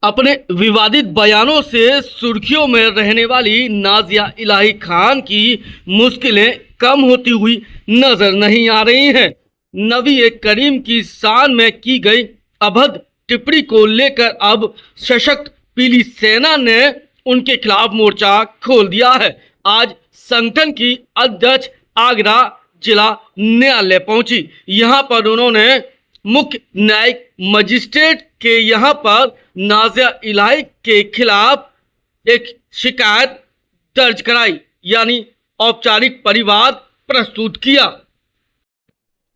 अपने विवादित बयानों से सुर्खियों में रहने वाली नाजिया इलाही खान की मुश्किलें कम होती हुई नजर नहीं आ रही हैं। नबी करीम की शान में की गई अभद्र टिप्पणी को लेकर अब सशक्त पीली सेना ने उनके खिलाफ मोर्चा खोल दिया है। आज संगठन की अध्यक्ष आगरा जिला न्यायालय पहुंची। यहां पर उन्होंने मुख्य न्यायिक मजिस्ट्रेट के यहाँ पर नाजिया इलाही के खिलाफ एक शिकायत दर्ज कराई, यानी औपचारिक परिवाद प्रस्तुत किया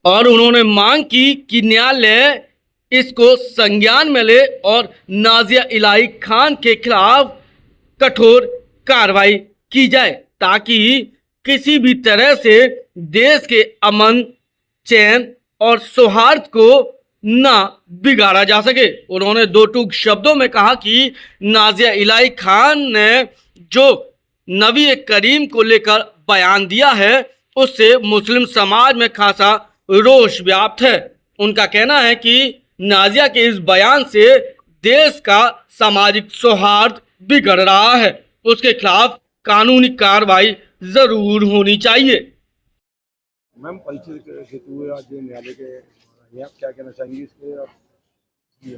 और उन्होंने मांग की कि न्यायालय इसको संज्ञान में ले और नाजिया इलाही खान के खिलाफ कठोर कार्रवाई की जाए ताकि किसी भी तरह से देश के अमन, चैन और सौहार्द को ना बिगाड़ा जा सके। उन्होंने दो टूक शब्दों में कहा कि नाजिया इलाही खान ने जो नबी करीम को लेकर बयान दिया है उससे मुस्लिम समाज में खासा रोष व्याप्त है। उनका कहना है कि नाजिया के इस बयान से देश का सामाजिक सौहार्द बिगड़ रहा है, उसके खिलाफ कानूनी कार्रवाई जरूर होनी चाहिए। मैम, परिचय हेतु हुए आज न्यायालय के आप क्या कहना चाहेंगे इसके?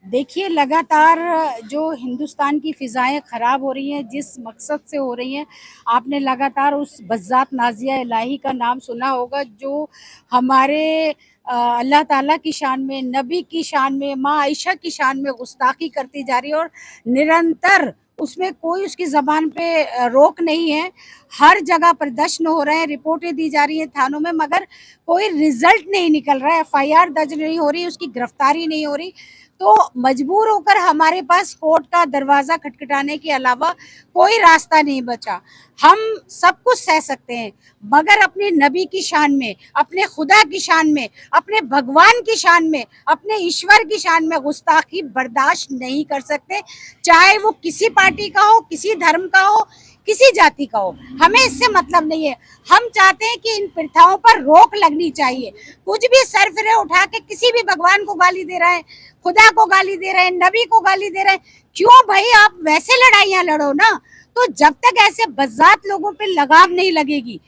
देखिए, लगातार जो हिंदुस्तान की फ़िज़ाएं ख़राब हो रही हैं, जिस मकसद से हो रही हैं, आपने लगातार उस बज़्ज़ात नाज़िया इलाही का नाम सुना होगा जो हमारे अल्लाह ताला की शान में, नबी की शान में, माँ आयशा की शान में गुस्ताखी करती जा रही है और निरंतर उसमें कोई उसकी ज़बान पे रोक नहीं है। हर जगह प्रदर्शन हो रहे हैं, रिपोर्टें दी जा रही हैं थानों में, मगर कोई रिजल्ट नहीं निकल रहा है, एफआईआर दर्ज नहीं हो रही, उसकी गिरफ्तारी नहीं हो रही। तो मजबूर होकर हमारे पास कोर्ट का दरवाज़ा खटखटाने के अलावा कोई रास्ता नहीं बचा। हम सब कुछ सह सकते हैं, मगर अपने नबी की शान में, अपने खुदा की शान में, अपने भगवान की शान में, अपने ईश्वर की शान में गुस्ताखी बर्दाश्त नहीं कर सकते, चाहे वो किसी पार्टी का हो, किसी धर्म का हो, किसी जाति का हो। हमें इससे मतलब नहीं है। हम चाहते हैं कि इन प्रथाओं पर रोक लगनी चाहिए। कुछ भी सरफिरे उठा के किसी भी भगवान को गाली दे रहा है, खुदा को गाली दे रहे हैं, नबी को गाली दे रहे हैं, क्यों भाई? आप वैसे लड़ाइयाँ लड़ो ना। तो जब तक ऐसे बज़्ज़ात लोगों पे लगाम नहीं लगेगी,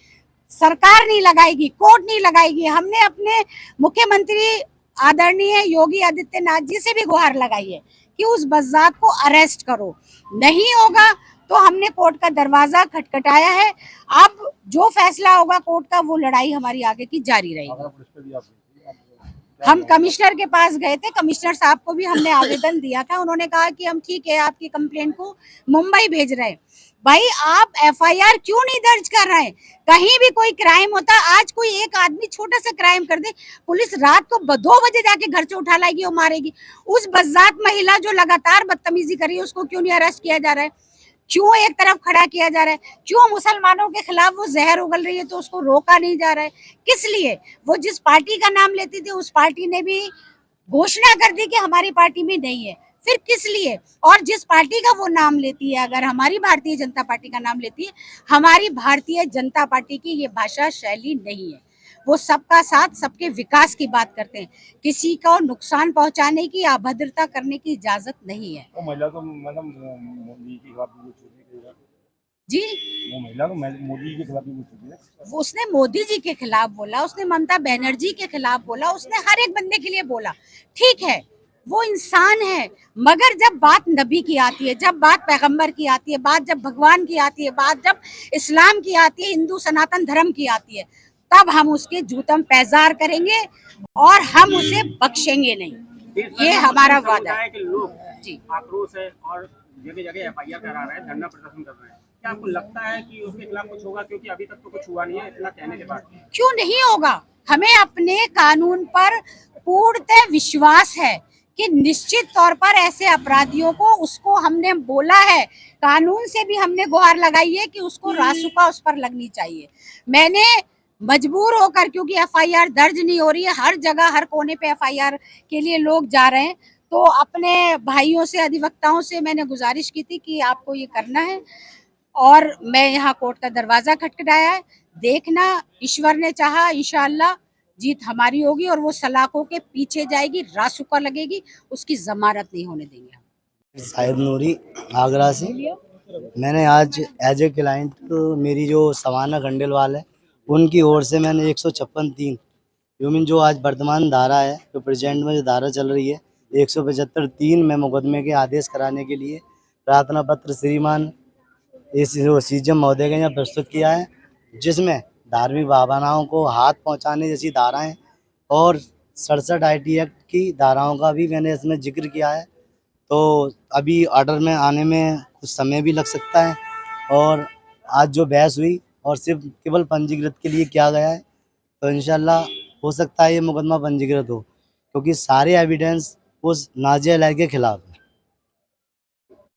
सरकार नहीं लगाएगी, कोर्ट नहीं लगाएगी, हमने अपने मुख्यमंत्री आदरणीय योगी आदित्यनाथ जी से भी गुहार लगाई है कि उस बज़्ज़ात को अरेस्ट करो। नहीं होगा तो हमने कोर्ट का दरवाजा खटखटाया है। अब जो फैसला होगा कोर्ट का, वो लड़ाई हमारी आगे की जारी रहेगी। हम कमिश्नर के पास गए थे, कमिश्नर साहब को भी हमने आवेदन दिया था। उन्होंने कहा कि हम ठीक है, आपकी कंप्लेंट को मुंबई भेज रहे हैं। भाई, आप एफआईआर क्यों नहीं दर्ज कर रहे हैं? कहीं भी कोई क्राइम होता, आज कोई एक आदमी छोटा सा क्राइम कर दे, पुलिस रात को 2 बजे जाके घर से उठा लाएगी और मारेगी। उस बज़्ज़ात महिला जो लगातार बदतमीजी कर रही है उसको क्यों नहीं अरेस्ट किया जा रहा है? क्यों एक तरफ खड़ा किया जा रहा है? क्यों मुसलमानों के खिलाफ वो जहर उगल रही है तो उसको रोका नहीं जा रहा है? किस लिए? वो जिस पार्टी का नाम लेती थी उस पार्टी ने भी घोषणा कर दी कि हमारी पार्टी में नहीं है, फिर किस लिए? और जिस पार्टी का वो नाम लेती है, अगर हमारी भारतीय जनता पार्टी का नाम लेती है, हमारी भारतीय जनता पार्टी की ये भाषा शैली नहीं है। वो सबका साथ, सबके विकास की बात करते हैं, किसी को नुकसान पहुंचाने की, अभद्रता करने की इजाजत नहीं है। वो महिला तो मतलब मोदी के खिलाफ भी जी, वो महिला तो मोदी के खिलाफ भी है। उसने मोदी जी के खिलाफ बोला, उसने ममता बनर्जी के खिलाफ बोला, उसने हर एक बंदे के लिए बोला। ठीक है, वो इंसान है, मगर जब बात नबी की आती है, जब बात पैगंबर की आती है, बात जब भगवान की आती है, बात जब इस्लाम की आती है, हिंदू सनातन धर्म की आती है, तब हम उसके जूतम पैजार करेंगे और हम उसे बख्शेंगे नहीं। ये हमारा वादा है। जी, आक्रोश है और जगह जगह एफआईआर करा रहे हैं, धरना प्रदर्शन कर रहे हैं। क्या आपको लगता है कि उसके खिलाफ कुछ होगा? क्योंकि अभी तक तो कुछ हुआ नहीं है, इतना कहने के बाद। क्यों नहीं होगा? हमें अपने कानून पर पूर्णतः विश्वास है कि निश्चित तौर पर ऐसे अपराधियों को, उसको हमने बोला है, कानून से भी हमने गुहार लगाई है कि उसको रासुका उस पर लगनी चाहिए। मैंने मजबूर होकर, क्योंकि एफआईआर दर्ज नहीं हो रही है, हर जगह हर कोने पे एफआईआर के लिए लोग जा रहे हैं, तो अपने भाइयों से, अधिवक्ताओं से मैंने गुजारिश की थी कि आपको ये करना है और मैं यहाँ कोर्ट का दरवाजा खटखटाया है। देखना, ईश्वर ने चाहा, इंशाअल्लाह जीत हमारी होगी और वो सलाखों के पीछे जाएगी, रासुका लगेगी, उसकी जमानत नहीं होने देंगे। शाहिद नूरी आगरा से। मैंने आज एज ए क्लाइंट मेरी जो सवाना खंडेलवाल है उनकी ओर से मैंने 156(3) यूमिन जो आज वर्तमान धारा है, जो प्रेजेंट में जो धारा चल रही है 175(3) में मुकदमे के आदेश कराने के लिए प्रार्थना पत्र श्रीमान सीजम महोदय के यहाँ प्रस्तुत किया है, जिसमें धार्मिक भावनाओं को हाथ पहुंचाने जैसी धाराएं और 67 IT एक्ट की धाराओं का भी मैंने इसमें जिक्र किया है। तो अभी ऑर्डर में आने में कुछ समय भी लग सकता है, और आज जो बहस हुई और सिर्फ केवल पंजीकृत के लिए किया गया है, तो इंशाल्लाह हो सकता है ये मुकदमा पंजीकृत हो, क्योंकि सारे एविडेंस उस नाजिया इलाही के खिलाफ है।